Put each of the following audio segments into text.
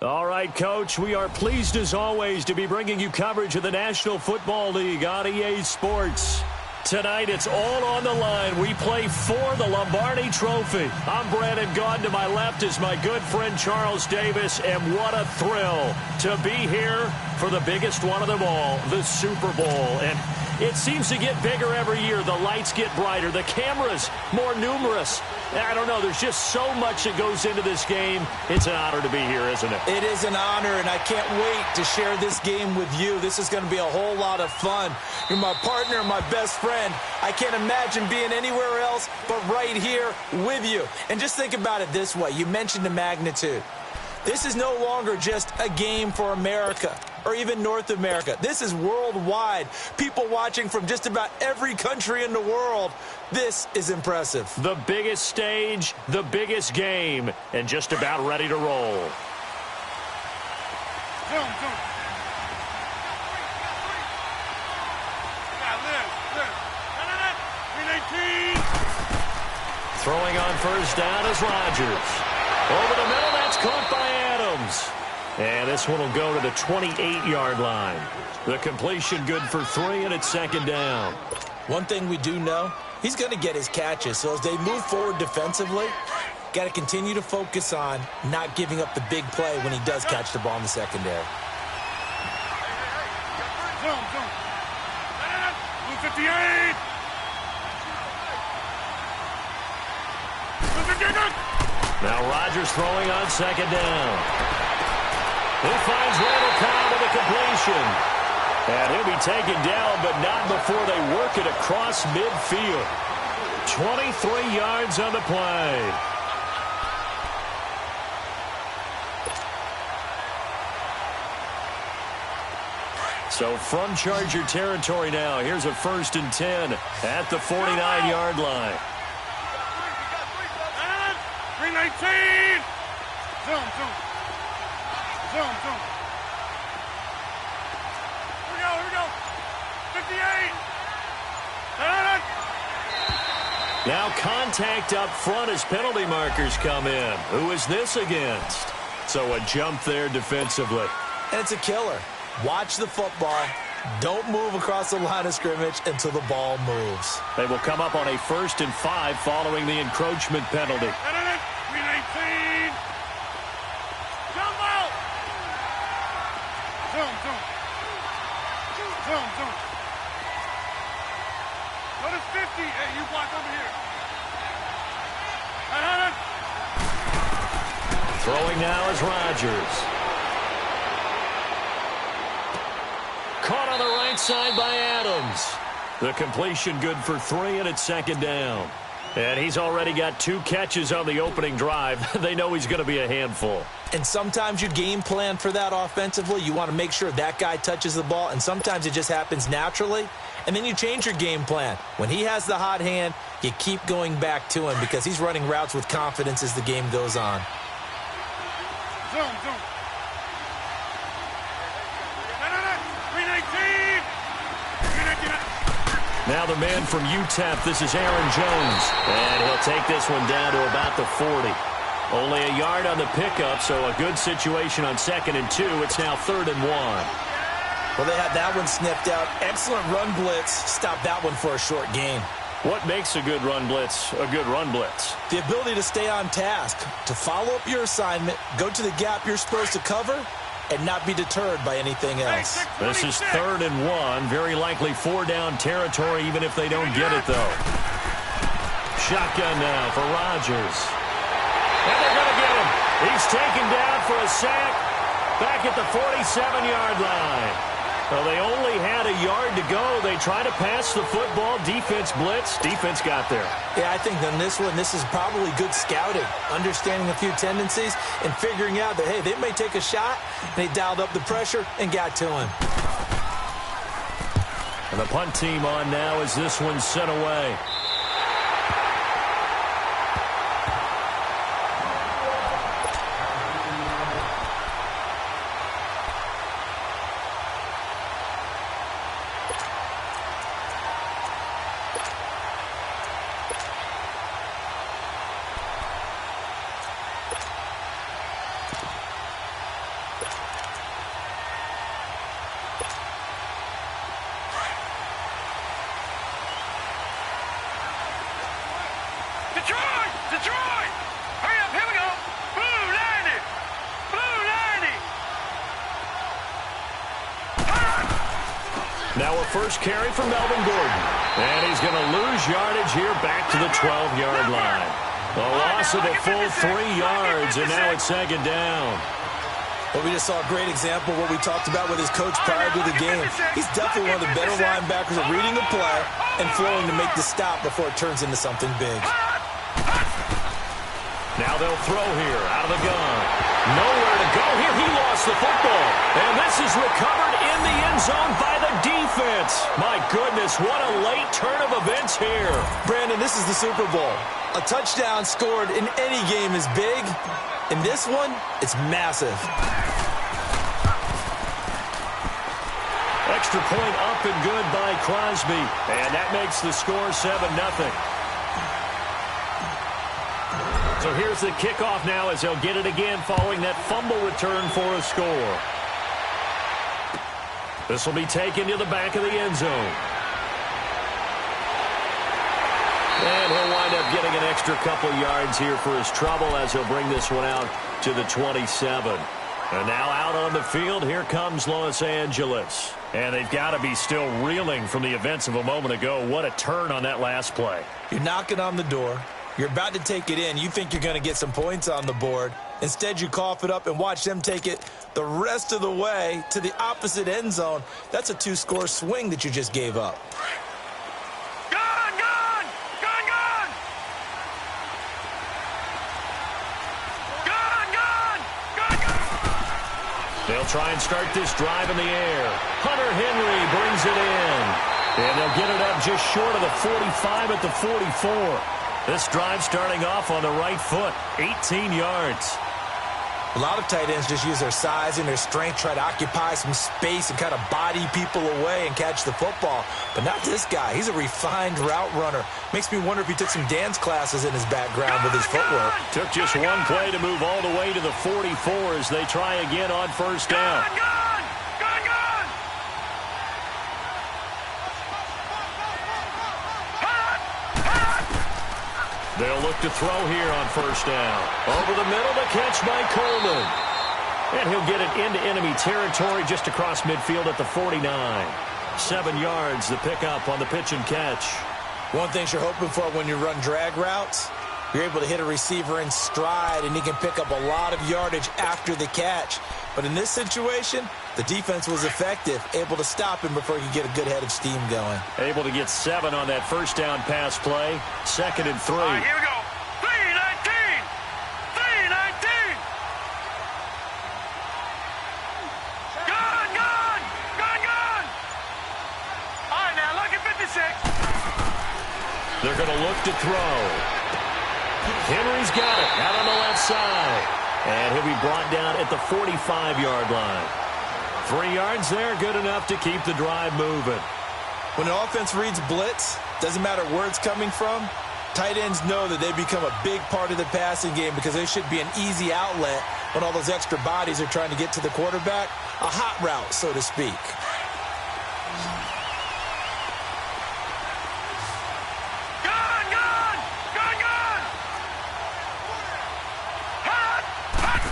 All right, Coach, we are pleased as always to be bringing you coverage of the National Football League on EA Sports. Tonight, it's all on the line. We play for the Lombardi Trophy. I'm Brandon Gaudin. To my left is my good friend Charles Davis, and what a thrill to be here for the biggest one of them all, the Super Bowl. And it seems to get bigger every year. The lights get brighter. The cameras more numerous. I don't know. There's just so much that goes into this game. It's an honor to be here, isn't it? It is an honor, and I can't wait to share this game with you. This is going to be a whole lot of fun. You're my partner, my best friend. I can't imagine being anywhere else but right here with you. And just think about it this way. You mentioned the magnitude. This is no longer just a game for America or even North America. This is worldwide. People watching from just about every country in the world. This is impressive. The biggest stage, the biggest game, and just about ready to roll. Throwing on first down is Rodgers. Over the middle, that's caught by Adams. And this one will go to the 28-yard line. The completion good for 3, and it's second down. One thing we do know, he's going to get his catches. So as they move forward defensively, got to continue to focus on not giving up the big play when he does catch the ball in the secondary. Blue 58. Now Rodgers throwing on second down. He finds Randall Cobb with a completion. And he'll be taken down, but not before they work it across midfield. 23 yards on the play. So from Charger territory now, here's a 1st and 10 at the 49-yard line. 319. Zoom. Here we go. 58. Now contact up front as penalty markers come in. Who is this against? So a jump there defensively. And it's a killer. Watch the football. Don't move across the line of scrimmage until the ball moves. They will come up on a 1st and 5 following the encroachment penalty. 319. Jump out. Zoom. Notice 50. Hey, you block over here. Throwing now is Rodgers. Caught on the right side by Adams. The completion good for 3, and it's second down. And he's already got 2 catches on the opening drive. They know he's going to be a handful. And sometimes you game plan for that offensively. You want to make sure that guy touches the ball, and sometimes it just happens naturally. And then you change your game plan. When he has the hot hand, you keep going back to him because he's running routes with confidence as the game goes on. Zoom. 319. Now the man from UTEP, this is Aaron Jones. And he'll take this one down to about the 40. Only a yard on the pickup, so a good situation on 2nd and 2. It's now 3rd and 1. Well, they had that one sniffed out. Excellent run blitz. Stop that one for a short gain. What makes a good run blitz a good run blitz? The ability to stay on task, to follow up your assignment, go to the gap you're supposed to cover, and not be deterred by anything else. This is 3rd and 1. Very likely 4-down territory, even if they don't get it, though. Shotgun now for Rodgers. And they're going to get him. He's taken down for a sack back at the 47-yard line. Well, they only had a yard to go. They try to pass the football. Defense blitz. Defense got there. Yeah, I think on this one, this is probably good scouting, understanding a few tendencies, and figuring out that, hey, they may take a shot. They dialed up the pressure and got to him. And the punt team on now as this one's sent away. Now a first carry for Melvin Gordon. And he's going to lose yardage here back to the 12-yard line. A loss of a full 3 yards, and now it's second down. Well, we just saw a great example of what we talked about with his coach prior to the game. He's definitely one of the better linebackers at reading the play and flowing to make the stop before it turns into something big. Now they'll throw here out of the gun. Nowhere to go here. He lost the football. And this is recovered in the end zone by the defense. My goodness, what a late turn of events here. Brandon, this is the Super Bowl. A touchdown scored in any game is big. In this one, it's massive. Extra point up and good by Crosby. And that makes the score 7-0. So here's the kickoff now as they'll get it again following that fumble return for a score. This will be taken to the back of the end zone. And he'll wind up getting an extra couple yards here for his trouble as he'll bring this one out to the 27. And now out on the field, here comes Los Angeles. And they've got to be still reeling from the events of a moment ago. What a turn on that last play. You're knocking on the door. You're about to take it in. You think you're going to get some points on the board. Instead, you cough it up and watch them take it the rest of the way to the opposite end zone. That's a 2-score swing that you just gave up. Gun! Gun! Gun! Gun! Gun! Gun! Gun! Gun! They'll try and start this drive in the air. Hunter Henry brings it in. And they'll get it up just short of the 45 at the 44. This drive starting off on the right foot, 18 yards. A lot of tight ends just use their size and their strength, try to occupy some space and kind of body people away and catch the football. But not this guy. He's a refined route runner. Makes me wonder if he took some dance classes in his background with his footwork. Took just one play to move all the way to the 44 as they try again on first down. Gun! Gun! Gun! Gun! They'll look to throw here on first down. Over the middle, the catch by Coleman. And he'll get it into enemy territory just across midfield at the 49. 7 yards, the pickup on the pitch and catch. One thing you're hoping for when you run drag routes, you're able to hit a receiver in stride, and he can pick up a lot of yardage after the catch. But in this situation, the defense was effective, able to stop him before he could get a good head of steam going. Able to get 7 on that first down pass play. 2nd and 3. All right, here we go. 3-19! 3-19! Gun! Gun! Gun! Gun! All right, now look at 56. They're going to look to throw. Henry's got it out on the left side. And he'll be brought down at the 45-yard line. 3 yards there, good enough to keep the drive moving. When an offense reads blitz, doesn't matter where it's coming from, tight ends know that they become a big part of the passing game because they should be an easy outlet when all those extra bodies are trying to get to the quarterback. A hot route, so to speak. Gun! Gun! Gun! Gun! Hot! Hot!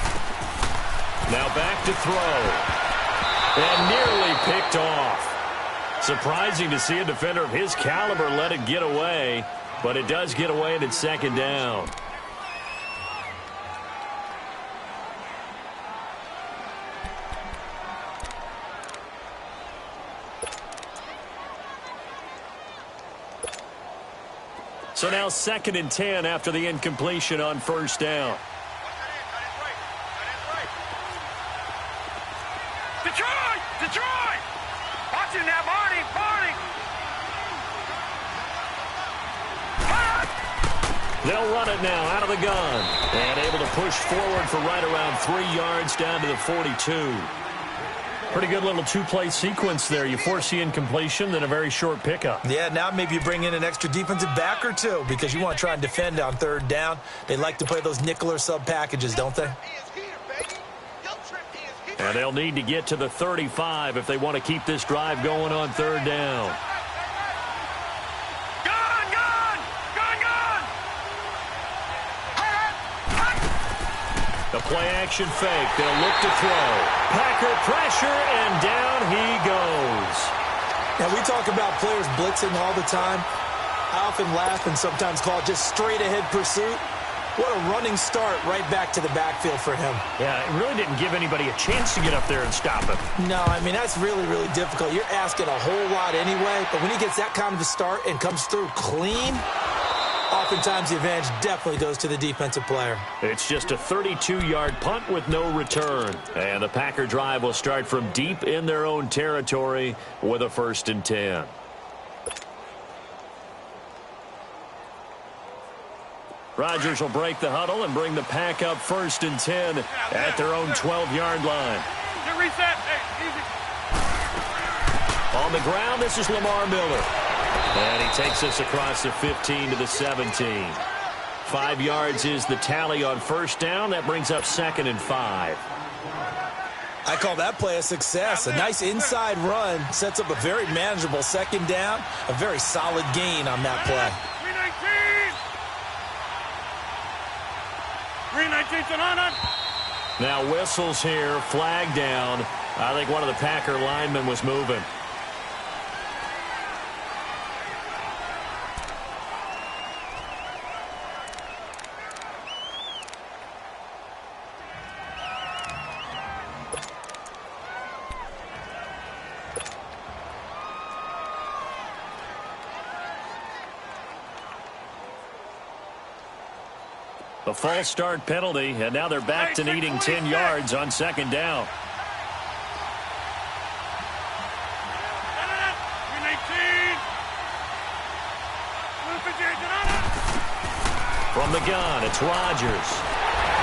Now back to throw. And nearly picked off. Surprising to see a defender of his caliber let it get away, but it does get away and it's 2nd down. So now 2nd and 10 after the incompletion on first down. Detroit! Detroit! Watch it now, Barney! Barney! They'll run it now out of the gun. And able to push forward for right around 3 yards down to the 42. Pretty good little 2-play sequence there. You force the incompletion, then a very short pickup. Yeah, now maybe you bring in an extra defensive back or two because you want to try and defend on 3rd down. They like to play those nickel or sub packages, don't they? And they'll need to get to the 35 if they want to keep this drive going on 3rd down. Gun! Gun! Gun! Gun! The play-action fake. They'll look to throw. Packer pressure, and down he goes. Now, we talk about players blitzing all the time. I often laugh and sometimes call it just straight-ahead pursuit. What a running start right back to the backfield for him. Yeah, it really didn't give anybody a chance to get up there and stop him. No, I mean, that's really, really difficult. You're asking a whole lot anyway, but when he gets that kind of a start and comes through clean, oftentimes the advantage definitely goes to the defensive player. It's just a 32-yard punt with no return. And the Packer drive will start from deep in their own territory with a 1st and 10. Rodgers will break the huddle and bring the Pack up 1st and 10 at their own 12-yard line. Reset. Hey, easy. On the ground, this is Lamar Miller. And he takes us across the 15 to the 17. 5 yards is the tally on 1st down. That brings up 2nd and 5. I call that play a success. A nice inside run sets up a very manageable 2nd down. A very solid gain on that play. 319. Now whistles here, flag down. I think one of the Packer linemen was moving. A false start penalty, and now they're back to needing 10 yards on 2nd down. From the gun, it's Rodgers.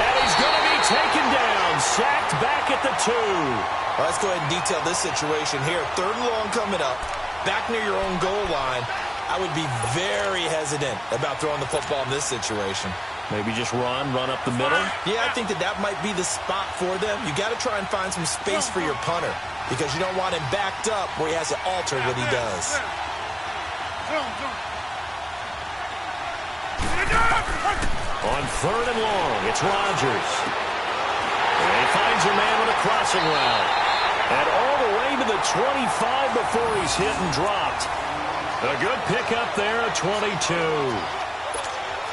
And he's going to be taken down, sacked back at the 2. Well, let's go ahead and detail this situation here. 3rd and long coming up, back near your own goal line. I would be very hesitant about throwing the football in this situation. Maybe just run up the middle? Yeah, I think that might be the spot for them. You got to try and find some space for your punter because you don't want him backed up where he has to alter what he does. On 3rd and long, it's Rodgers. And he finds a man on a crossing route. And all the way to the 25 before he's hit and dropped. A good pickup there at 22.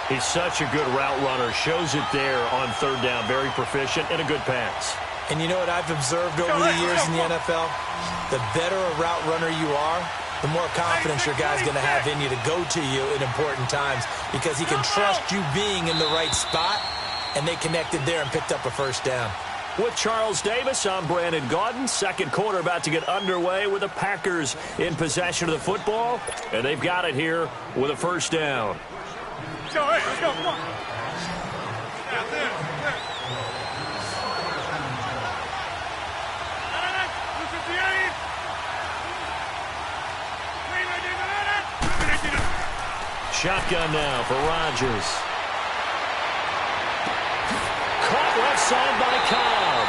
He's such a good route runner. Shows it there on 3rd down. Very proficient and a good pass. And you know what I've observed over the years in the NFL? The better a route runner you are, the more confidence your guy's going to have in you to go to you in important times because he can trust you being in the right spot, and they connected there and picked up a 1st down. With Charles Davis, I'm Brandon Gaudin. 2nd quarter about to get underway with the Packers in possession of the football, and they've got it here with a 1st down. Let's go, hey, let's go, come on. Shotgun now for Rodgers. Caught left side by Cobb.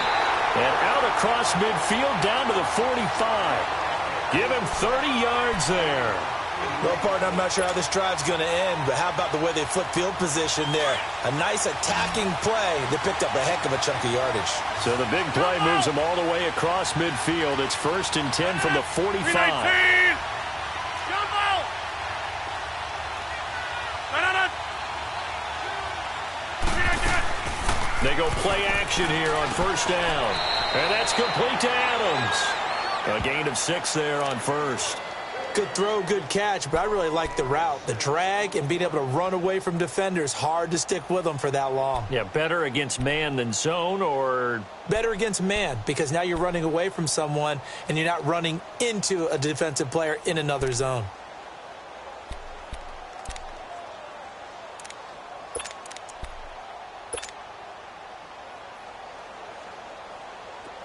And out across midfield down to the 45. Give him 30 yards there. Well, partner, I'm not sure how this drive's going to end, but how about the way they flip field position there? A nice attacking play. They picked up a heck of a chunk of yardage. So the big play moves them all the way across midfield. It's 1st and 10 from the 45. They go play action here on 1st down. And that's complete to Adams. A gain of 6 there on 1st. Good throw, good catch, but I really like the route. The drag and being able to run away from defenders. Hard to stick with them for that long. Yeah, better against man than zone, or? Better against man, because now you're running away from someone and you're not running into a defensive player in another zone.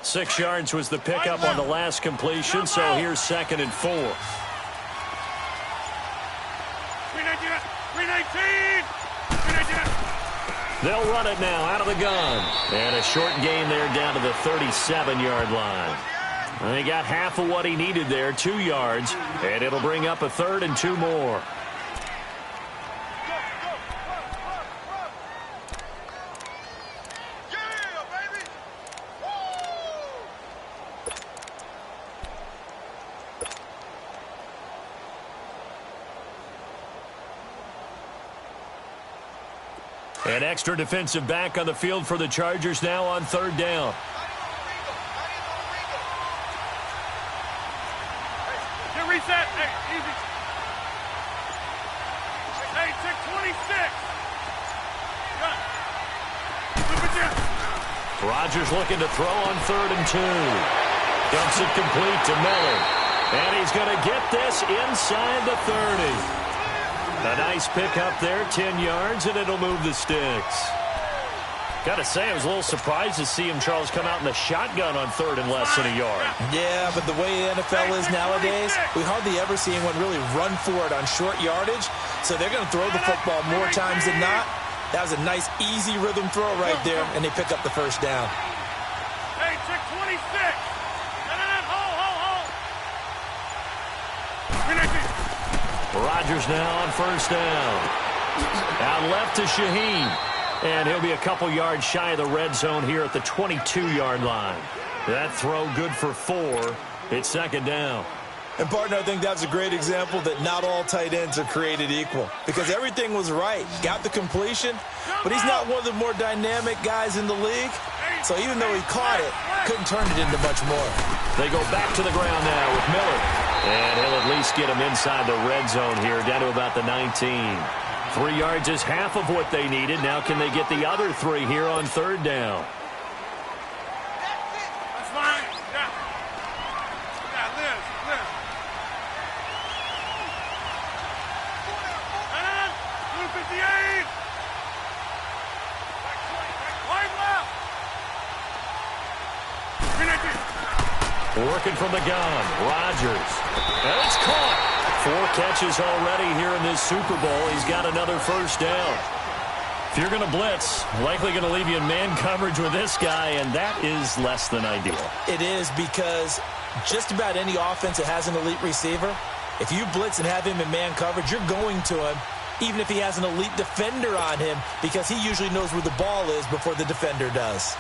Six yards was the pickup on the last completion, so here's 2nd and 4. 319. They'll run it now out of the gun. And a short gain there down to the 37-yard line. And he got half of what he needed there, 2 yards, and it'll bring up a 3rd and 2 more. An extra defensive back on the field for the Chargers now on third down. Get reset. Hey, easy. Hey, check 26. Got it. Flip it down. Rodgers looking to throw on 3rd and 2. Dumps it complete to Miller. And he's going to get this inside the 30. A nice pick up there, 10 yards, and it'll move the sticks. Got to say, I was a little surprised to see him, Charles, come out in the shotgun on 3rd and less than a yard. Yeah, but the way the NFL is nowadays, we hardly ever see anyone really run for it on short yardage. So they're going to throw the football more times than not. That was a nice, easy rhythm throw right there, and they pick up the first down. Hey, check 26. Hold. Rodgers now on first down. Out left to Shaheen. And he'll be a couple yards shy of the red zone here at the 22-yard line. That throw good for 4. It's 2nd down. And, partner, I think that's a great example that not all tight ends are created equal. Because everything was right. Got the completion, but he's not one of the more dynamic guys in the league. So even though he caught it, couldn't turn it into much more. They go back to the ground now with Miller. And he'll at least get him inside the red zone here, down to about the 19. 3 yards is half of what they needed. Now can they get the other 3 here on 3rd down? That's fine. Yeah, Liz. And 258. Wide left. Working from the gun, Rodgers. And it's caught. 4 catches already here in this Super Bowl. He's got another first down. If you're going to blitz, likely going to leave you in man coverage with this guy, and that is less than ideal. It is, because just about any offense that has an elite receiver, if you blitz and have him in man coverage, you're going to him, even if he has an elite defender on him, because he usually knows where the ball is before the defender does.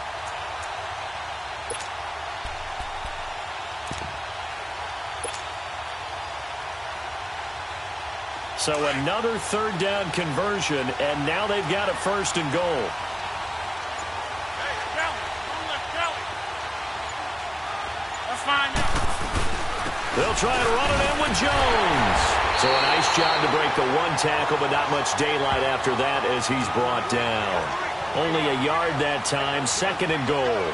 So another 3rd down conversion, and now they've got a 1st and goal. Hey, Kelly. Don't let Kelly. That's fine. They'll try to run it in with Jones. So a nice job to break the 1 tackle, but not much daylight after that as he's brought down. Only a yard that time, 2nd and goal.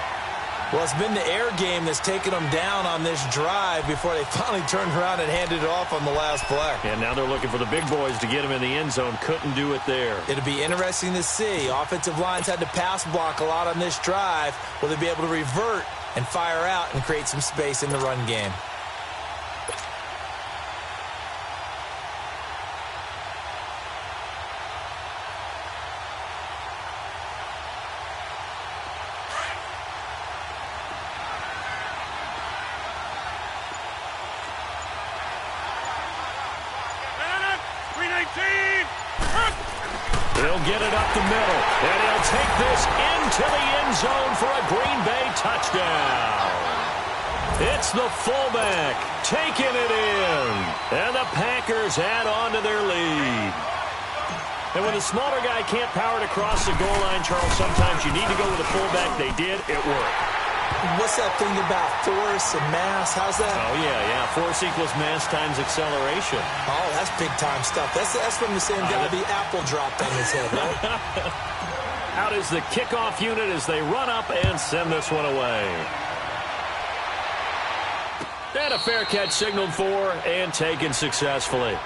Well, it's been the air game that's taken them down on this drive before they finally turned around and handed it off on the last play. And now they're looking for the big boys to get him in the end zone. Couldn't do it there. It'll be interesting to see. Offensive lines had to pass block a lot on this drive. Will they be able to revert and fire out and create some space in the run game? He'll get it up the middle, and he'll take this into the end zone for a Green Bay touchdown. It's the fullback taking it in, and the Packers add on to their lead. And when the smaller guy can't power it across the goal line, Charles, sometimes you need to go with a fullback. They did. It worked. What's that thing about force and mass? How's that? Oh, yeah. Force equals mass times acceleration. Oh, that's big-time stuff. That's from the same guy the apple dropped on his head, right? Out is the kickoff unit as they run up and send this one away. And a fair catch signaled for and taken successfully.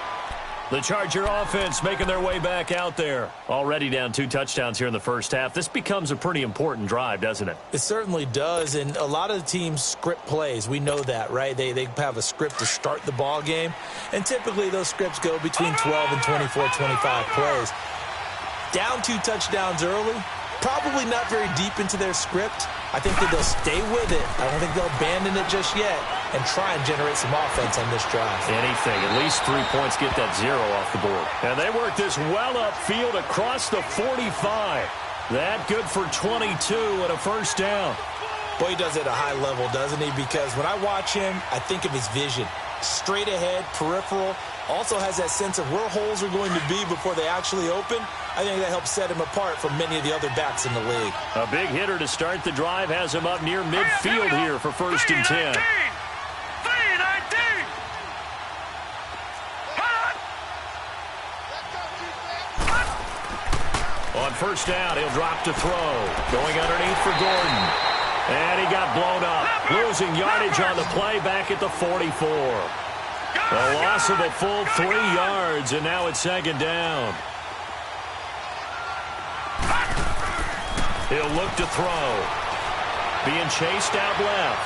The Charger offense making their way back out there. Already down 2 touchdowns here in the first half. This becomes a pretty important drive, doesn't it? It certainly does, and a lot of the teams script plays. We know that, right? They have a script to start the ball game, and typically those scripts go between 12 and 24, 25 plays. Down 2 touchdowns early, probably not very deep into their script. I think that they'll stay with it. I don't think they'll abandon it just yet and try and generate some offense on this drive. Anything. At least 3 points, get that 0 off the board. And they work this well upfield across the 45. That good for 22 and a first down. Boy, he does it at a high level, doesn't he? Because when I watch him, I think of his vision. Straight ahead, peripheral. Also has that sense of where holes are going to be before they actually open. I think that helps set him apart from many of the other backs in the league. A big hitter to start the drive has him up near midfield here for 1st and 10. 3-19. On 1st down, he'll drop to throw. Going underneath for Gordon. And he got blown up. Losing yardage on the play back at the 44. A loss of a full 3 yards, and now it's 2nd down. He'll look to throw. Being chased out left.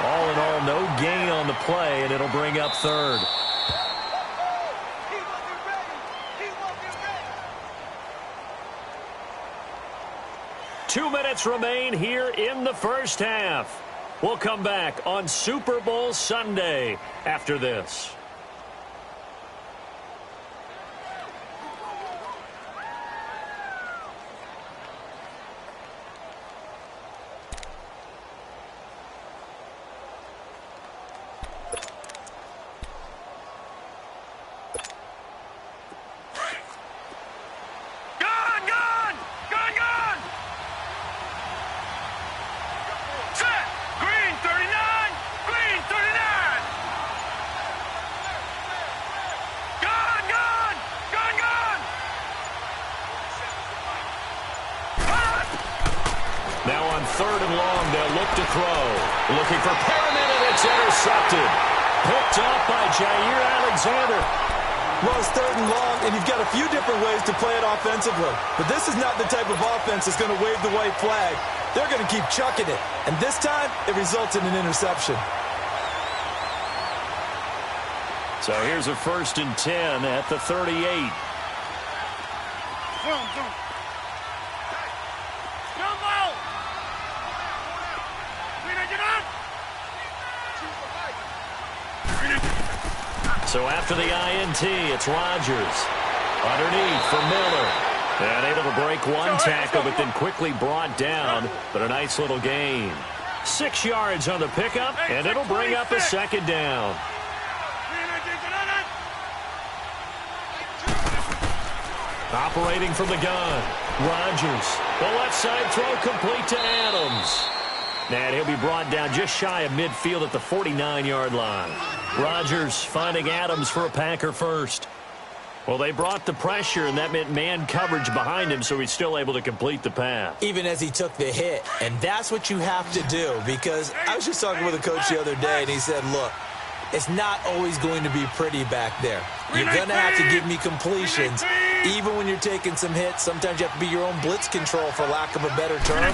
All in all, no gain on the play, and it'll bring up 3rd. Two minutes remain here in the 1st half. We'll come back on Super Bowl Sunday after this. Now on 3rd and long, they'll look to throw. Looking for Perriman, and it's intercepted. Picked up by Jair Alexander. Well, it's 3rd and long, and you've got a few different ways to play it offensively. But this is not the type of offense that's going to wave the white flag. They're going to keep chucking it. And this time, it results in an interception. So here's a 1st and 10 at the 38. So after the INT, it's Rodgers. Underneath for Miller. And able to break one tackle, but then quickly brought down. But a nice little gain. 6 yards on the pickup, and it'll bring up a 2nd down. Operating from the gun. Rodgers. The left side throw complete to Adams. And he'll be brought down just shy of midfield at the 49-yard line. Rodgers finding Adams for a Packer first. Well, they brought the pressure, and that meant man coverage behind him, so he's still able to complete the pass. Even as he took the hit. And that's what you have to do, because I was just talking with a coach the other day, and he said, look, it's not always going to be pretty back there. You're going to have to give me completions. Even when you're taking some hits, sometimes you have to be your own blitz control, for lack of a better term.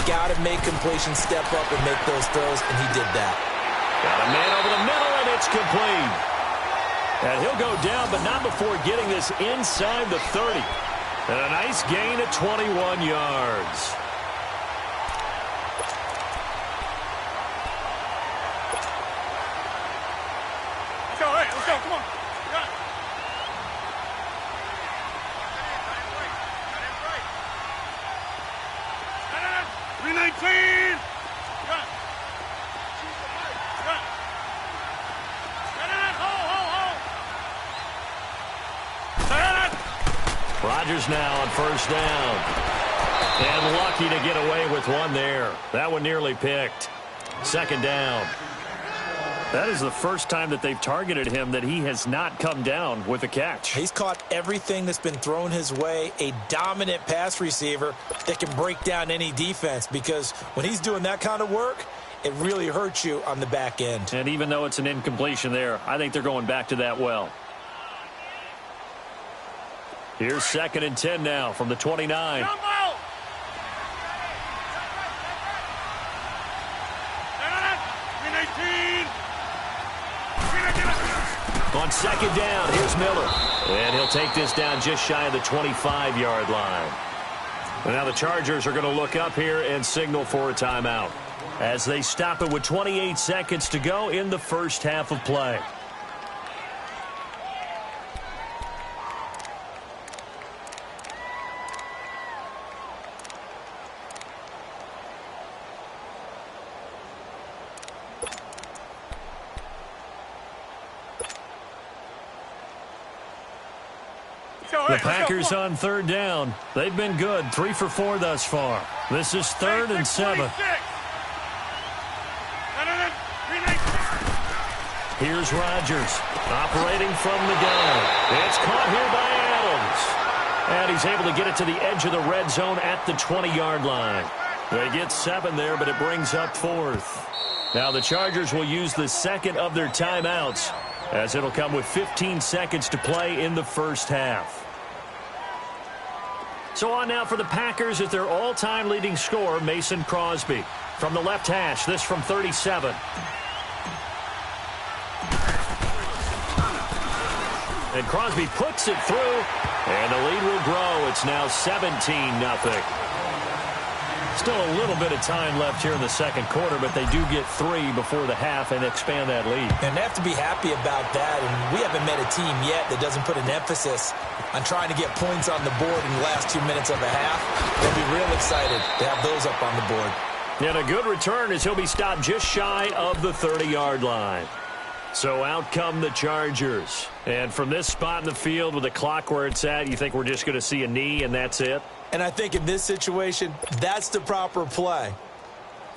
Got to make completions, step up and make those throws, and he did that. Got a man over the middle, and it's complete. And he'll go down, but not before getting this inside the 30. And a nice gain at 21 yards. Let's go, hey, let's go, come on. 319. Rodgers now on 1st down. And lucky to get away with one there. That one nearly picked. 2nd down. That is the first time that they've targeted him that he has not come down with a catch. He's caught everything that's been thrown his way. A dominant pass receiver that can break down any defense, because when he's doing that kind of work, it really hurts you on the back end. And even though it's an incompletion there, I think they're going back to that well. Here's 2nd and 10 now from the 29. On 2nd down, here's Miller. And he'll take this down just shy of the 25-yard line. And now the Chargers are going to look up here and signal for a timeout as they stop it with 28 seconds to go in the 1st half of play. The Packers on third down. They've been good, 3 for 4 thus far. This is 3rd and 7. Here's Rodgers operating from the gun. It's caught here by Adams. And he's able to get it to the edge of the red zone at the 20-yard line. They get 7 there, but it brings up 4th. Now the Chargers will use the second of their timeouts, as it'll come with 15 seconds to play in the first half. So on now for the Packers is their all-time leading scorer, Mason Crosby. From the left hash, this from 37. And Crosby puts it through, and the lead will grow. It's now 17-0. Still a little bit of time left here in the second quarter, but they do get 3 before the half and expand that lead. And they have to be happy about that, and we haven't met a team yet that doesn't put an emphasis on trying to get points on the board in the last 2 minutes of the half. They'll be real excited to have those up on the board. And a good return as he'll be stopped just shy of the 30-yard line. So out come the Chargers. And from this spot in the field with the clock where it's at, you think we're just going to see a knee and that's it? And I think in this situation, that's the proper play.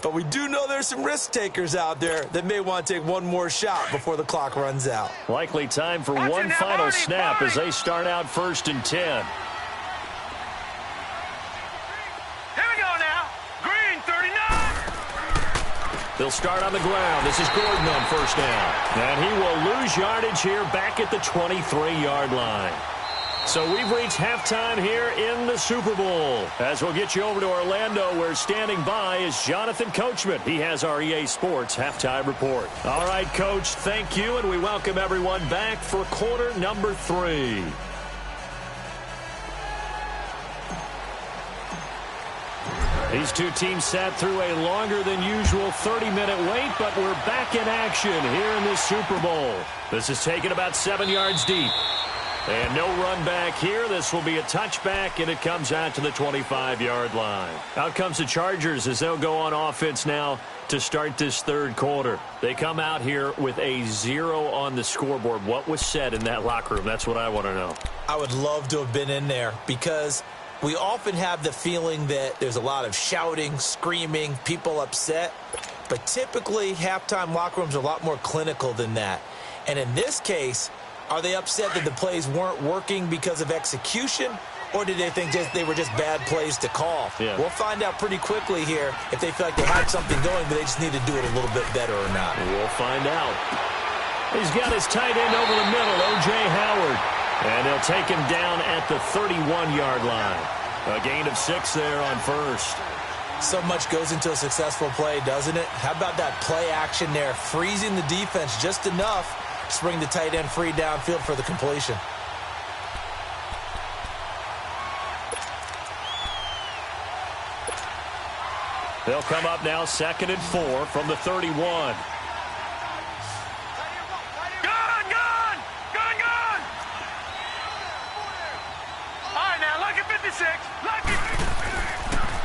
But we do know there's some risk takers out there that may want to take one more shot before the clock runs out. Likely time for one final snap as they start out 1st and 10. Here we go now. Green, 39. They'll start on the ground. This is Gordon on 1st down. And he will lose yardage here back at the 23-yard line. So we've reached halftime here in the Super Bowl. As we'll get you over to Orlando, where standing by is Jonathan Coachman. He has our EA Sports halftime report. All right, Coach, thank you, and we welcome everyone back for quarter number 3. These two teams sat through a longer than usual 30-minute wait, but we're back in action here in this Super Bowl. This is taken about 7 yards deep. And no run back here. This will be a touchback, and it comes out to the 25-yard line. Out comes the Chargers as they'll go on offense now to start this third quarter. They come out here with a 0 on the scoreboard. What was said in that locker room? That's what I want to know. I would love to have been in there because we often have the feeling that there's a lot of shouting, screaming, people upset. But typically, halftime locker rooms are a lot more clinical than that. And in this case, are they upset that the plays weren't working because of execution, or did they think they were just bad plays to call? Yeah. We'll find out pretty quickly here if they feel like they had something going, but they just need to do it a little bit better or not. We'll find out. He's got his tight end over the middle, O.J. Howard. And they'll take him down at the 31-yard line. A gain of 6 there on 1st. So much goes into a successful play, doesn't it? How about that play action there, freezing the defense just enough to bring the tight end free downfield for the completion. They'll come up now 2nd and 4 from the 31.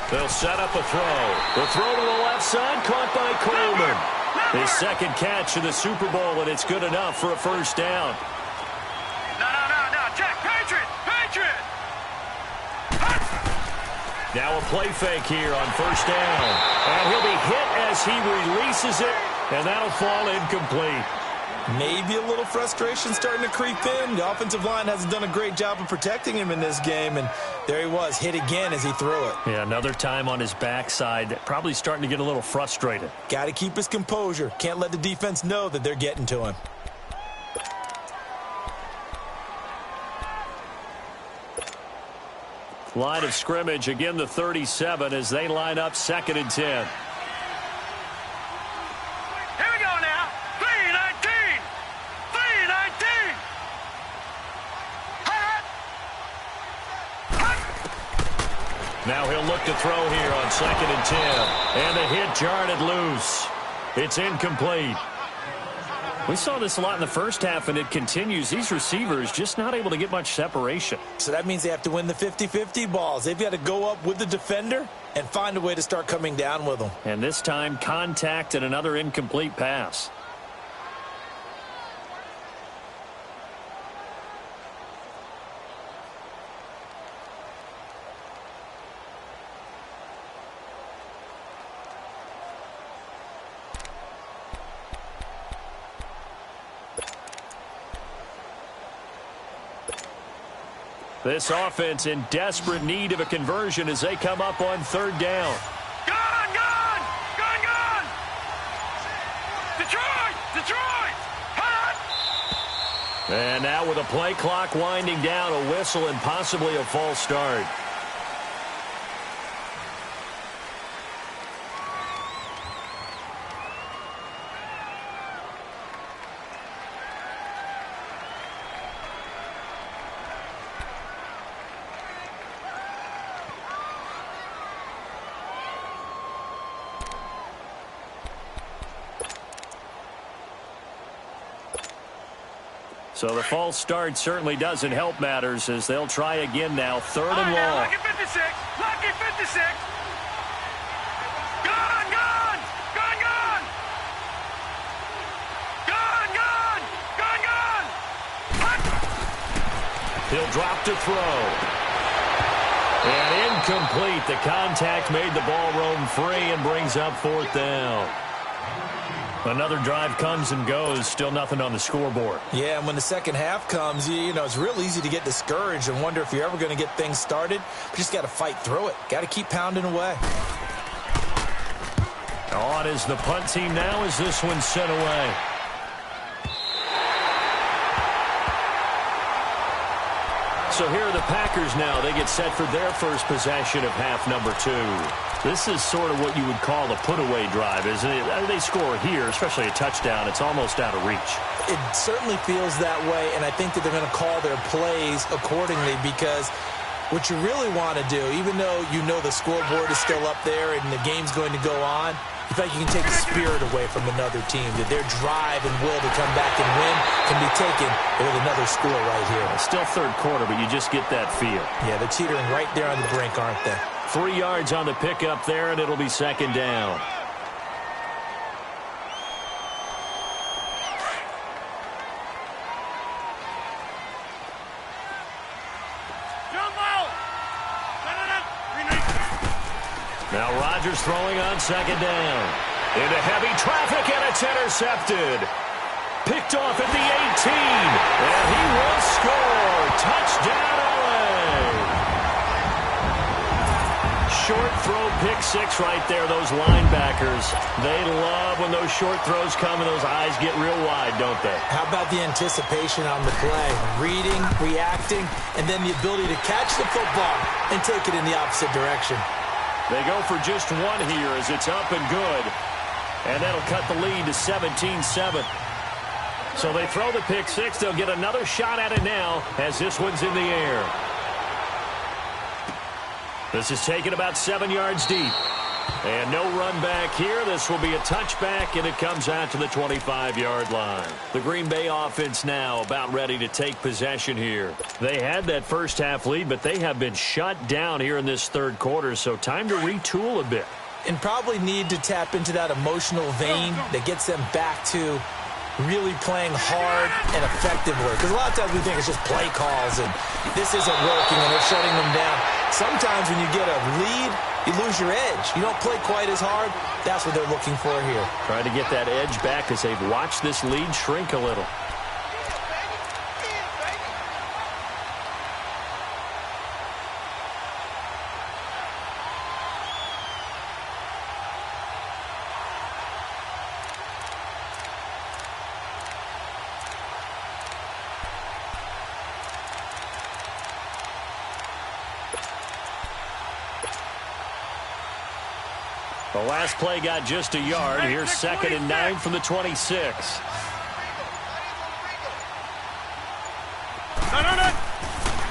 They'll set up a throw. The throw to the left side, caught by Coleman. His second catch in the Super Bowl, and it's good enough for a first down. No. Check. Patriot. Now a play fake here on first down. And he'll be hit as he releases it, and that'll fall incomplete. Maybe a little frustration starting to creep in. The offensive line hasn't done a great job of protecting him in this game, and there he was, hit again as he threw it. Yeah, another time on his backside, probably starting to get a little frustrated. Got to keep his composure. Can't let the defense know that they're getting to him. Line of scrimmage, again the 37 as they line up 2nd and 10. Now he'll look to throw here on 2nd and 10. And the hit jarred it loose. It's incomplete. We saw this a lot in the first half, and it continues. These receivers just not able to get much separation. So that means they have to win the 50-50 balls. They've got to go up with the defender and find a way to start coming down with them. And this time, contact and another incomplete pass. This offense in desperate need of a conversion as they come up on third down. Gone, gone, gone, gone. Detroit, Detroit, hot. And now with a play clock winding down, a whistle and possibly a false start. So the false start certainly doesn't help matters as they'll try again now. Third and long. Lucky 56. Lucky 56. Gone, gone. Gone, gone. Gone, gone. Gone, gone. Hot. He'll drop to throw. And incomplete. The contact made the ball roam free and brings up fourth down. Another drive comes and goes, still nothing on the scoreboard. Yeah, and when the second half comes, you know, it's real easy to get discouraged and wonder if you're ever going to get things started. But just got to fight through it. Got to keep pounding away. On is the punt team now as this one's sent away. So here are the Packers now. They get set for their first possession of half number 2. This is sort of what you would call a put-away drive, isn't it? They score here, especially a touchdown. It's almost out of reach. It certainly feels that way, and I think that they're going to call their plays accordingly because what you really want to do, even though you know the scoreboard is still up there and the game's going to go on, you feel like you can take the spirit away from another team, that their drive and will to come back and win can be taken with another score right here. It's still third quarter, but you just get that feel. Yeah, they're teetering right there on the brink, aren't they? 3 yards on the pickup there, and it'll be second down. Now Rodgers throwing on second down. Into heavy traffic, and it's intercepted. Picked off at the 18. And he will score. Touchdown, LA. Short throw, pick six right there. Those linebackers, they love when those short throws come and those eyes get real wide, don't they? How about the anticipation on the play? Reading, reacting, and then the ability to catch the football and take it in the opposite direction. They go for just one here as it's up and good. And that'll cut the lead to 17-7. So they throw the pick six. They'll get another shot at it now as this one's in the air. This is taken about 7 yards deep. And no run back here. This will be a touchback, and it comes out to the 25-yard line. The Green Bay offense now about ready to take possession here. They had that first half lead, but they have been shut down here in this third quarter, so time to retool a bit. And probably need to tap into that emotional vein that gets them back to really playing hard and effectively. Because a lot of times we think it's just play calls and this isn't working and they're shutting them down. Sometimes when you get a lead, you lose your edge. You don't play quite as hard. That's what they're looking for here. Trying to get that edge back as they've watched this lead shrink a little. The last play got just a yard. Here's 2nd and 9 from the 26.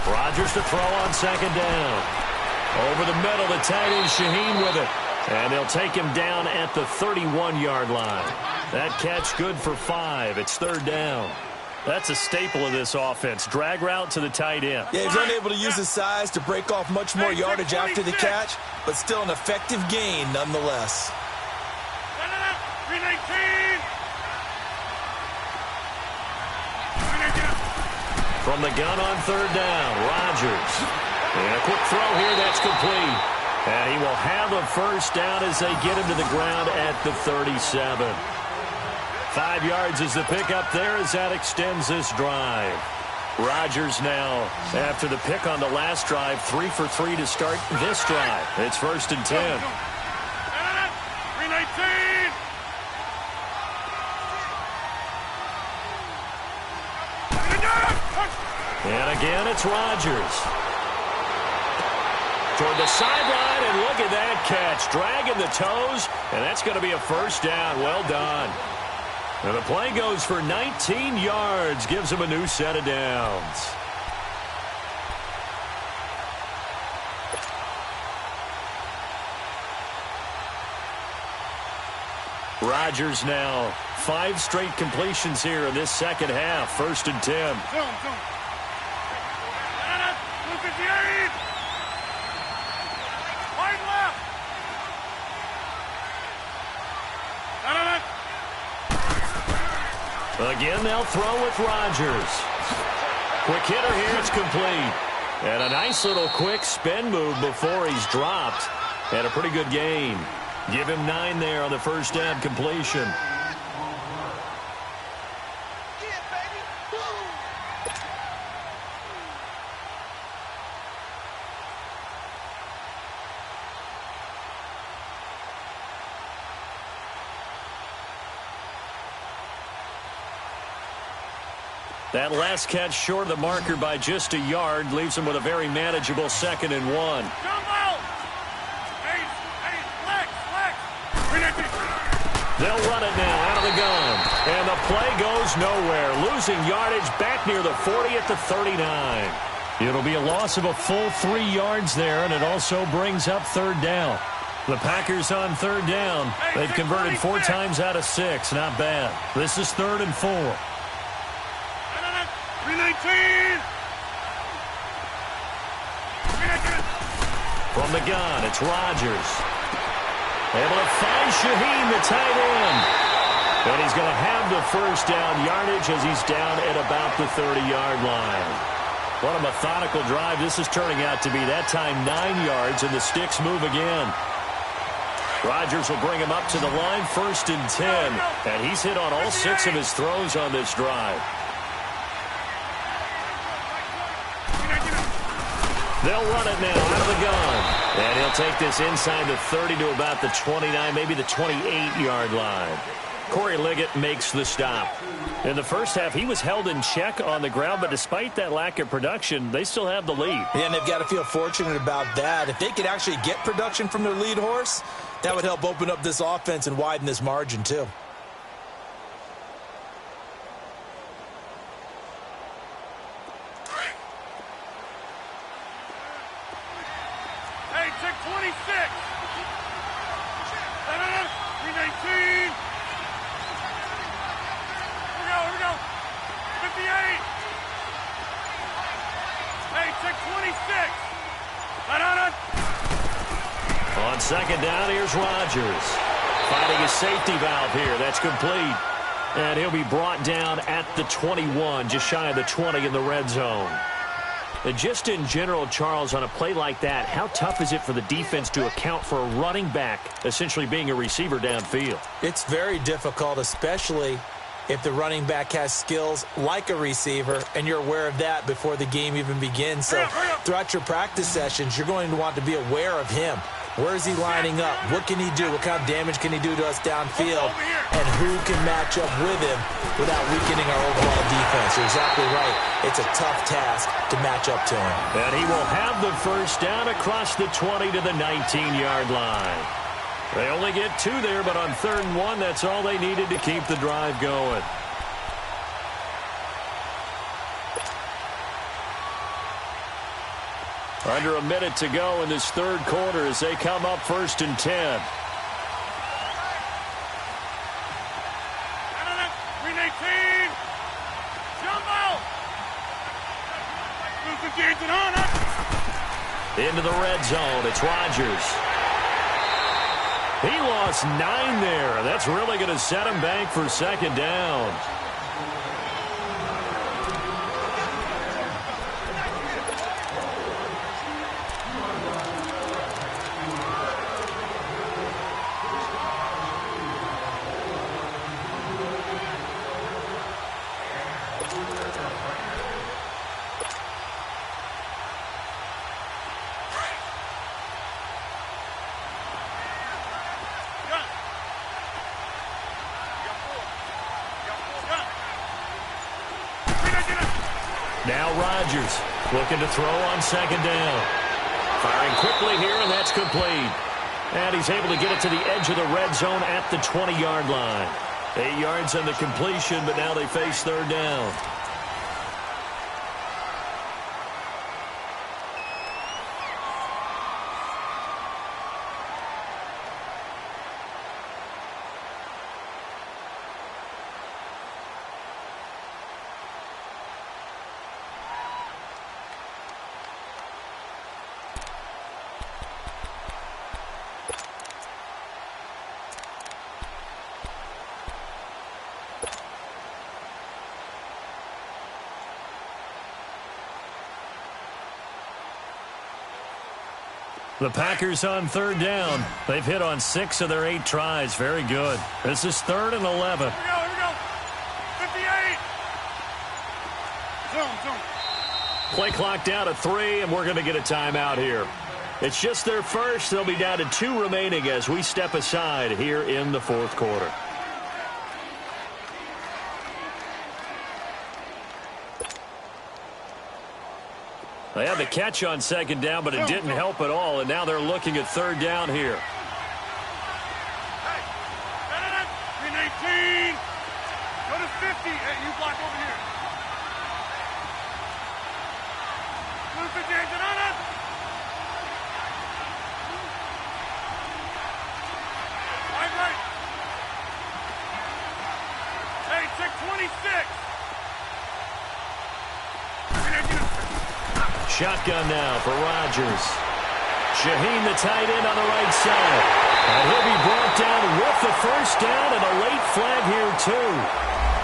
Rodgers to throw on second down. Over the middle, the tight end Shaheen with it. And they'll take him down at the 31-yard line. That catch good for 5. It's third down. That's a staple of this offense. Drag route to the tight end. Yeah, he's unable to use his size to break off much more yardage after the catch, but still an effective gain nonetheless. 319. From the gun on third down, Rodgers. And a quick throw here, that's complete. And he will have a first down as they get him to the ground at the 37. 5 yards is the pickup there as that extends this drive. Rodgers now, after the pick on the last drive, 3 for 3 to start this drive. It's 1st and 10. 319. And again, it's Rodgers. Toward the sideline, and look at that catch. Dragging the toes, and that's going to be a 1st down. Well done. And the play goes for 19 yards, gives him a new set of downs. Rodgers now, 5 straight completions here in this second half. 1st and 10. 258. Wide left. Again, they'll throw with Rodgers. Quick hitter here, it's complete. And a nice little quick spin move before he's dropped. And a pretty good gain. Give him 9 there on the 1st down completion. That last catch short of the marker by just a yard leaves him with a very manageable 2nd and 1. They'll run it now out of the gun. And the play goes nowhere. Losing yardage back near the 40 at the 39. It'll be a loss of a full 3 yards there, and it also brings up 3rd down. The Packers on 3rd down. They've converted 4 times out of 6. Not bad. This is 3rd and 4. 319. From the gun, it's Rodgers. Able to find Shaheen, the tight end. And he's going to have the 1st down yardage as he's down at about the 30-yard line. What a methodical drive this is turning out to be. That time 9 yards, and the sticks move again. Rodgers will bring him up to the line, 1st and 10. And he's hit on all 6 of his throws on this drive. They'll run it now out of the gun. And he'll take this inside the 30 to about the 29, maybe the 28-yard line. Corey Liggett makes the stop. In the first half, he was held in check on the ground, but despite that lack of production, they still have the lead. Yeah, and they've got to feel fortunate about that. If they could actually get production from their lead horse, that would help open up this offense and widen this margin, too. Hey, check 26. 319. Here we go. 58. Hey, check 26. On 2nd down, here's Rodgers. Finding a safety valve here. That's complete. And he'll be brought down at the 21, just shy of the 20 in the red zone. And just in general, Charles, on a play like that, how tough is it for the defense to account for a running back essentially being a receiver downfield? It's very difficult, especially if the running back has skills like a receiver, and you're aware of that before the game even begins. So throughout your practice sessions, you're going to want to be aware of him. Where is he lining up? What can he do? What kind of damage can he do to us downfield? And who can match up with him without weakening our overall defense? You're exactly right. It's a tough task to match up to him. And he will have the 1st down across the 20 to the 19-yard line. They only get 2 there, but on 3rd and 1, that's all they needed to keep the drive going. Under a minute to go in this 3rd quarter as they come up 1st and 10. 319. Jumbo. 258 Into the red zone, it's Rodgers. He lost 9 there. That's really going to set him back for 2nd down. Now Rodgers looking to throw on second down. Firing quickly here, and that's complete. And he's able to get it to the edge of the red zone at the 20-yard line. 8 yards on the completion, but now they face third down. The Packers on third down. They've hit on 6 of their 8 tries. Very good. This is 3rd and 11. Here we go. 58. Zoom. Play clock down to 3, and we're going to get a timeout here. It's just their first. They'll be down to 2 remaining as we step aside here in the 4th quarter. They had the catch on second down, but it didn't help at all, and now they're looking at third down here. Hey, 18. Go to 50. Hey, you block over here. Go to 50, right. Hey, check 26. Shotgun now for Rodgers. Shaheen, the tight end, on the right side. And he'll be brought down with the first down and a late flag here, too.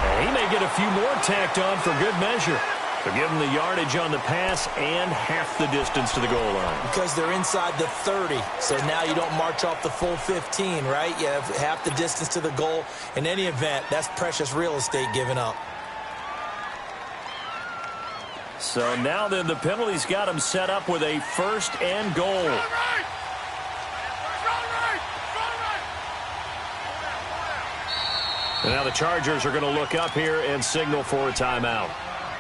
And he may get a few more tacked on for good measure. They'll give him the yardage on the pass and half the distance to the goal line. Because they're inside the 30, so now you don't march off the full 15, right? You have half the distance to the goal. In any event, that's precious real estate given up. So now then the penalty's got him set up with a 1st and goal. And now the Chargers are going to look up here and signal for a timeout.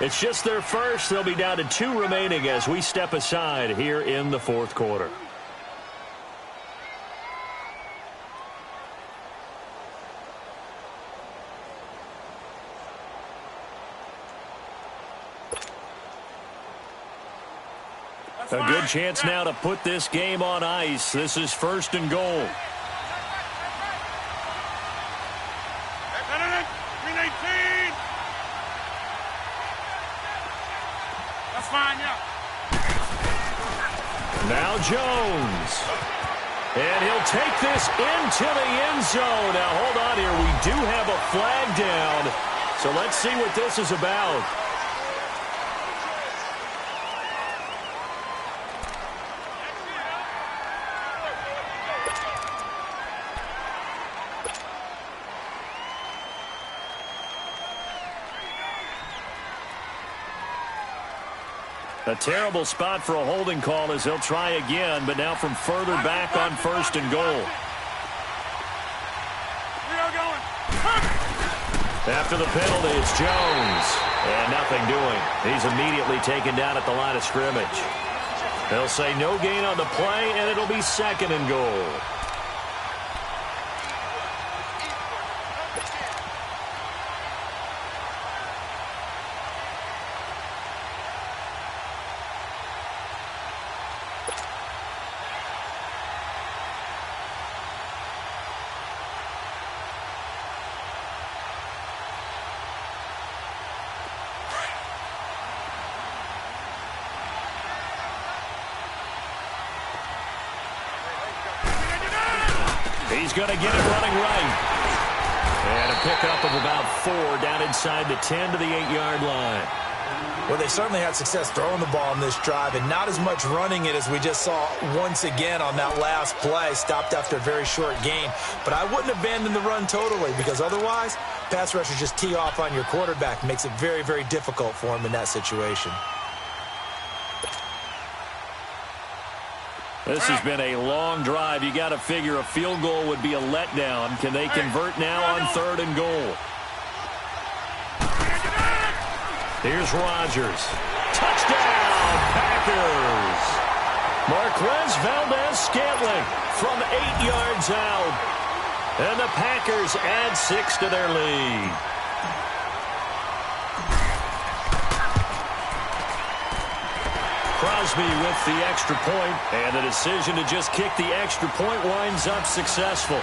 It's just their first. They'll be down to 2 remaining as we step aside here in the 4th quarter. A good chance now to put this game on ice. This is 1st and goal. That's fine, yeah. Now Jones. And he'll take this into the end zone. Now hold on here. We do have a flag down. So let's see what this is about. A terrible spot for a holding call as they'll try again, but now from further back on 1st and goal. After the penalty, it's Jones. And nothing doing. He's immediately taken down at the line of scrimmage. They'll say no gain on the play, and it'll be 2nd and goal. He's going to get it running right. And a pickup of about 4 down inside the 10 to the 8-yard line. Well, they certainly had success throwing the ball on this drive, and not as much running it as we just saw once again on that last play. Stopped after a very short gain. But I wouldn't abandon the run totally, because otherwise, pass rushers just tee off on your quarterback. Makes it very, very difficult for him in that situation. This has been a long drive. You got to figure a field goal would be a letdown. Can they convert now on 3rd and goal? Here's Rodgers. Touchdown, Packers. Marquez Valdez-Scantling from 8 yards out. And the Packers add 6 to their lead. Crosby with the extra point, and the decision to just kick the extra point winds up successful.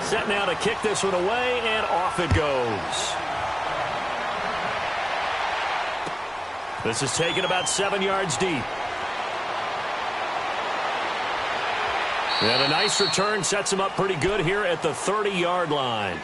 Set now to kick this one away, and off it goes. This is taken about 7 yards deep. And a nice return sets him up pretty good here at the 30-yard line.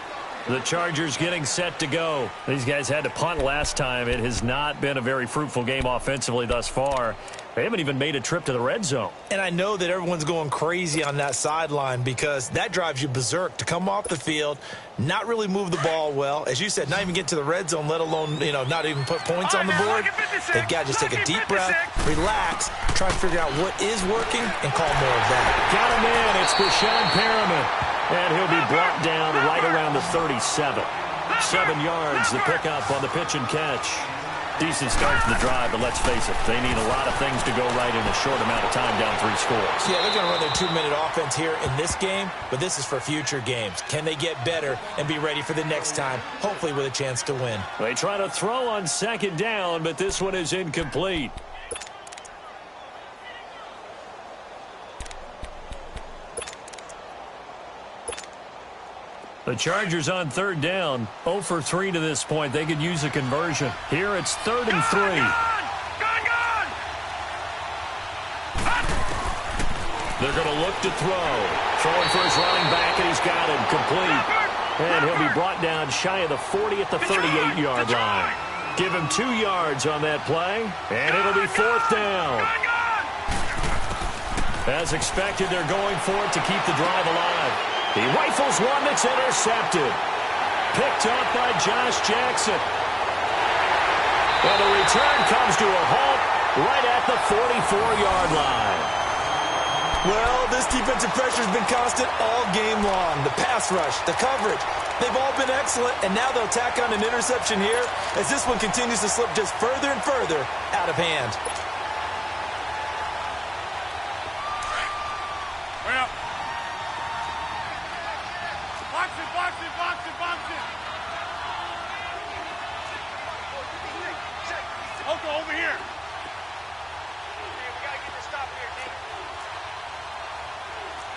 The Chargers getting set to go. These guys had to punt last time. It has not been a very fruitful game offensively thus far. They haven't even made a trip to the red zone. And I know that everyone's going crazy on that sideline because that drives you berserk to come off the field, not really move the ball well. As you said, not even get to the red zone, let alone, not even put points on the board. They've got to just take a deep breath, relax, try and figure out what is working, and call more of that. Got him in. It's Brashad Perriman. And he'll be brought down right around the 37. 7 yards, the pickup on the pitch and catch. Decent start to the drive, but let's face it, they need a lot of things to go right in a short amount of time, down 3 scores. Yeah, they're going to run their 2-minute offense here in this game, but this is for future games. Can they get better and be ready for the next time, hopefully with a chance to win? They try to throw on 2nd down, but this one is incomplete. The Chargers on 3rd down, 0 for 3 to this point. They could use a conversion. Here it's 3rd and 3. Gone! They're going to look to throw. Throwing for his running back, and he's got it complete. And he'll be brought down shy of the 40 at the 38-yard line. Give him 2 yards on that play, and it'll be 4th down. As expected, they're going for it to keep the drive alive. He rifles one that's intercepted. Picked up by Josh Jackson. And the return comes to a halt right at the 44-yard line. Well, this defensive pressure has been constant all game long. The pass rush, the coverage, they've all been excellent, and now they'll tack on an interception here as this one continues to slip just further and further out of hand. Well. Box it. Oko, over here. Okay, we gotta get this stop here, Nick.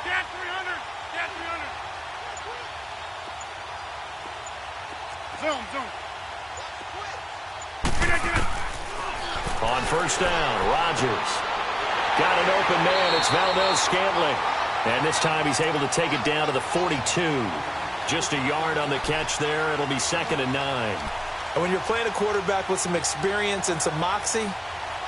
Get 300. Zoom. Get it. On 1st down, Rodgers. Got an open man. It's Valdez-Scantling. And this time he's able to take it down to the 42. Just a yard on the catch there. It'll be 2nd and 9. And when you're playing a quarterback with some experience and some moxie,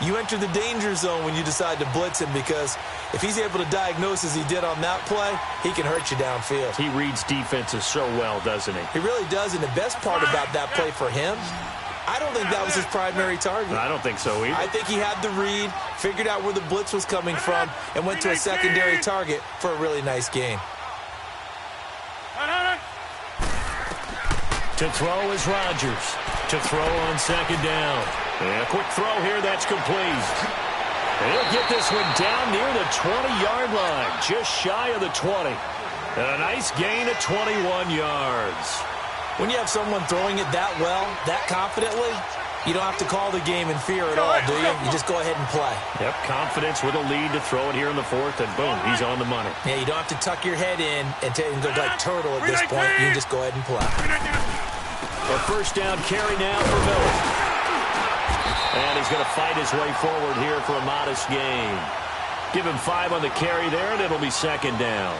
you enter the danger zone when you decide to blitz him, because if he's able to diagnose as he did on that play, he can hurt you downfield. He reads defenses so well, doesn't he? He really does, and the best part about that play for him, I don't think that was his primary target. I don't think so either. I think he had the read, figured out where the blitz was coming from, and went to a secondary target for a really nice gain. To throw is Rodgers. To throw on 2nd down. And a quick throw here, that's complete. And he'll get this one down near the 20-yard line, just shy of the 20. And a nice gain of 21 yards. When you have someone throwing it that well, that confidently, you don't have to call the game in fear at all, do you? You just go ahead and play. Yep, confidence with a lead to throw it here in the 4th, and boom, he's on the money. Yeah, you don't have to tuck your head in and go like turtle at this point. You just go ahead and play. A 1st down carry now for Miller. And he's going to fight his way forward here for a modest gain. Give him 5 on the carry there, and it'll be 2nd down.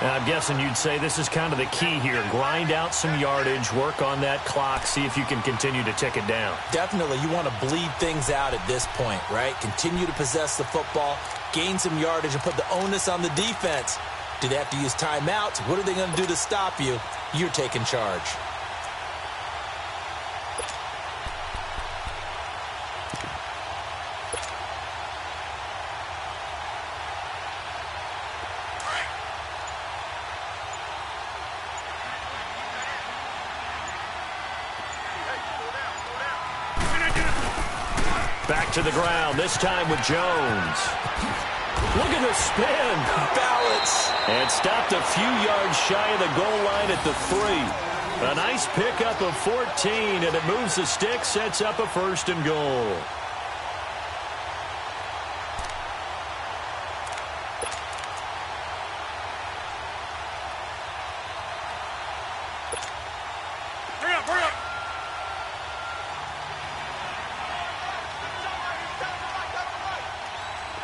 And I'm guessing you'd say this is kind of the key here. Grind out some yardage, work on that clock, see if you can continue to tick it down. Definitely. You want to bleed things out at this point, right? Continue to possess the football, gain some yardage, and put the onus on the defense. Do they have to use timeouts? What are they going to do to stop you? You're taking charge. Back to the ground, this time with Jones. Look at the spin. Balance. And stopped a few yards shy of the goal line at the 3. A nice pickup of 14, and it moves the stick, sets up a 1st and goal. Hurry up.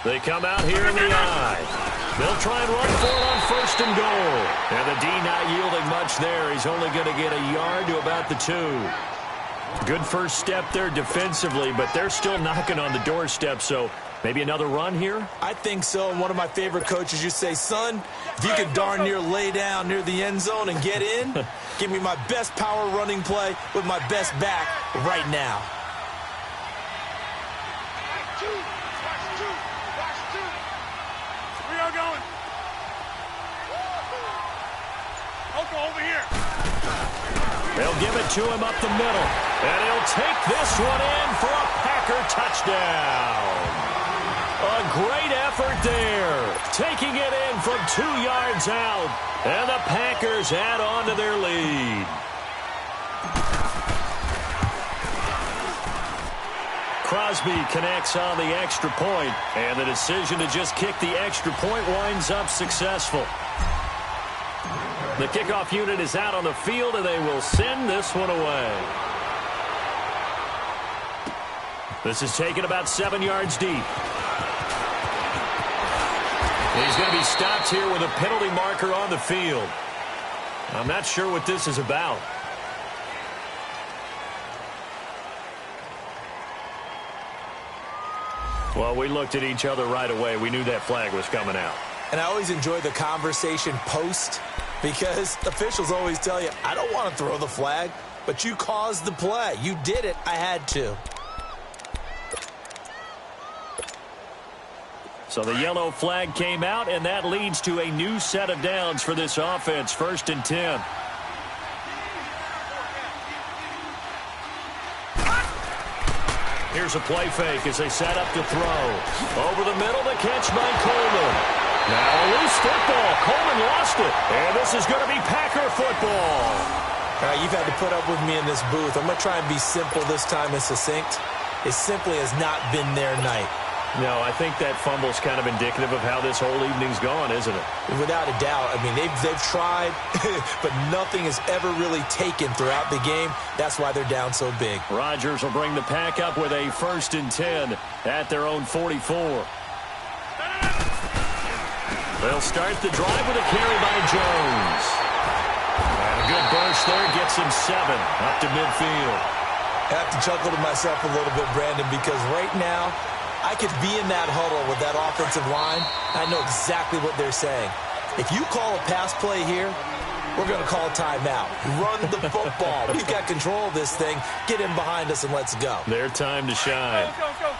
They come out here in the eye. They'll try and run for it on 1st and goal. And the D not yielding much there. He's only going to get a yard to about the 2. Good first step there defensively, but they're still knocking on the doorstep, so maybe another run here? I think so. And one of my favorite coaches used to say, son, if you could darn near lay down near the end zone and get in, give me my best power running play with my best back right now. Going. Over here. They'll give it to him up the middle. And he'll take this one in for a Packer touchdown. A great effort there. Taking it in from 2 yards out. And the Packers add on to their lead. Crosby connects on the extra point, and the decision to just kick the extra point winds up successful. The kickoff unit is out on the field, and they will send this one away. This is taken about 7 yards deep. He's going to be stopped here with a penalty marker on the field. I'm not sure what this is about. Well, we looked at each other right away. We knew that flag was coming out. And I always enjoy the conversation post because officials always tell you, I don't want to throw the flag, but you caused the play. You did it. I had to. So the yellow flag came out, and that leads to a new set of downs for this offense. 1st and 10. Here's a play fake as they set up to throw. Over the middle, the catch by Coleman. Now a loose football. Coleman lost it. And this is going to be Packer football. All right, you've had to put up with me in this booth. I'm going to try and be simple this time and succinct. It simply has not been their night. No, I think that fumble's kind of indicative of how this whole evening's gone, isn't it? Without a doubt. I mean, they've tried, but nothing has ever really taken throughout the game. That's why they're down so big. Rodgers will bring the Pack up with a 1st and 10 at their own 44. They'll start the drive with a carry by Jones. And a good burst there gets him 7 up to midfield. I have to chuckle to myself a little bit, Brandon, because right now, I could be in that huddle with that offensive line. I know exactly what they're saying. If you call a pass play here, we're going to call a timeout. Run the football. We've got control of this thing. Get in behind us and let's go. Their time to shine. Go.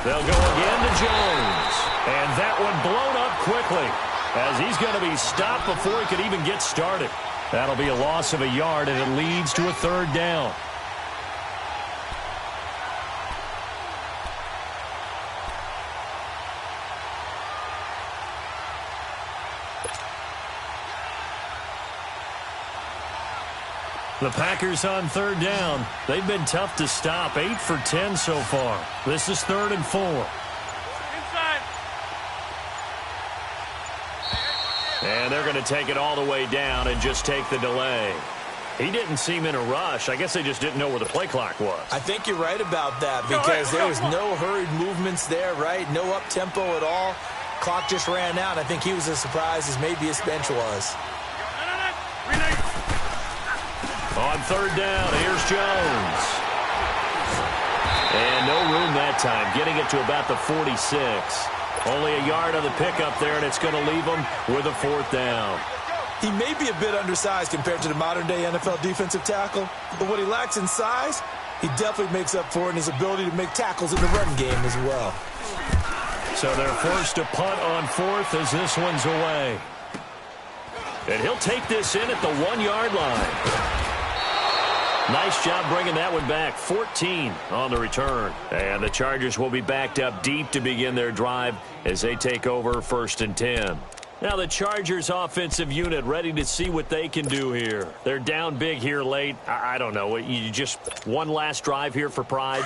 They'll go again to Jones. And that one blown up quickly as he's going to be stopped before he could even get started. That'll be a loss of a yard, and it leads to a 3rd down. The Packers on 3rd down. They've been tough to stop. 8 for 10 so far. This is 3rd and 4. Inside. And they're going to take it all the way down and just take the delay. He didn't seem in a rush. I guess they just didn't know where the play clock was. I think you're right about that because there was no hurried movements there, right? No up-tempo at all. Clock just ran out. I think he was as surprised as maybe his bench was. On 3rd down, here's Jones. And no room that time, getting it to about the 46. Only a yard on the pickup there, and it's going to leave him with a 4th down. He may be a bit undersized compared to the modern-day NFL defensive tackle, but what he lacks in size, he definitely makes up for it in his ability to make tackles in the run game as well. So they're forced to punt on 4th as this one's away. And he'll take this in at the 1-yard line. Nice job bringing that one back. 14 on the return. And the Chargers will be backed up deep to begin their drive as they take over 1st and 10. Now the Chargers offensive unit ready to see what they can do here. They're down big here late. I don't know. You just one last drive here for pride?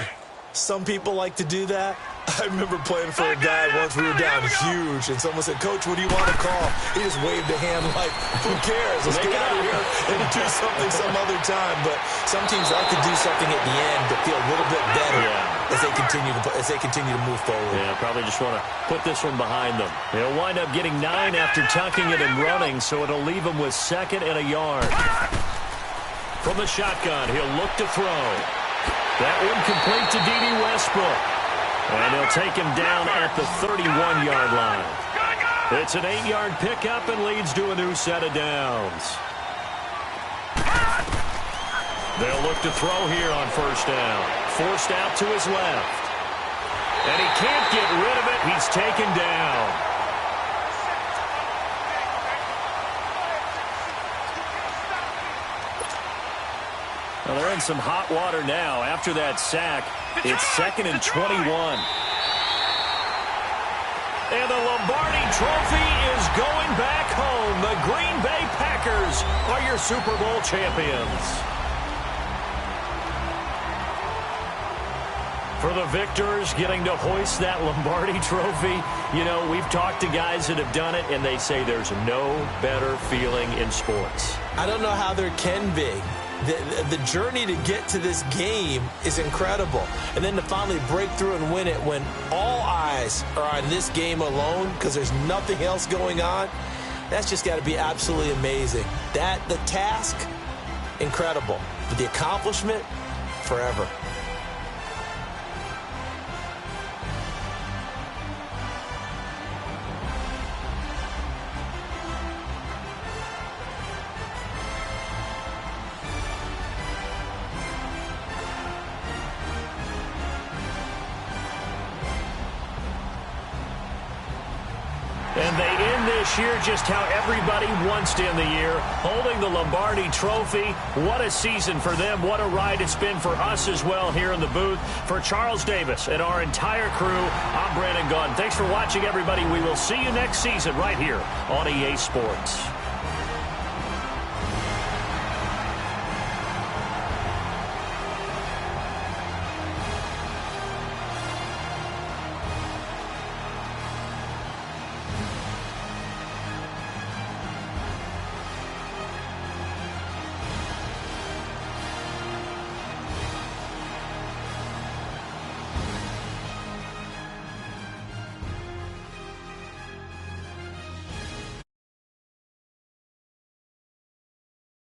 Some people like to do that. I remember playing for a guy once. We were down huge, and someone said, "Coach, what do you want to call?" He just waved a hand like, "Who cares? Let's get out of here and do something some other time." But some teams like to do something at the end to feel a little bit better as they continue to move forward. Yeah, probably just want to put this one behind them. They'll wind up getting 9 after tucking it and running, so it'll leave them with 2nd and a yard. From the shotgun, he'll look to throw. That one complete to D.D. Westbrook. And they'll take him down at the 31-yard line. It's an 8-yard pickup and leads to a new set of downs. They'll look to throw here on 1st down. Forced out to his left. And he can't get rid of it. He's taken down. Well, they're in some hot water now. After that sack, it's 2nd and 21. And the Lombardi Trophy is going back home. The Green Bay Packers are your Super Bowl champions. For the victors getting to hoist that Lombardi Trophy, you know, we've talked to guys that have done it, and they say there's no better feeling in sports. I don't know how there can be. The journey to get to this game is incredible. And then to finally break through and win it when all eyes are on this game alone because there's nothing else going on, that's just got to be absolutely amazing. The task, incredible. But the accomplishment, forever. And they end this year just how everybody wants to end the year, holding the Lombardi Trophy. What a season for them. What a ride it's been for us as well here in the booth. For Charles Davis and our entire crew, I'm Brandon Gaudin. Thanks for watching, everybody. We will see you next season right here on EA Sports.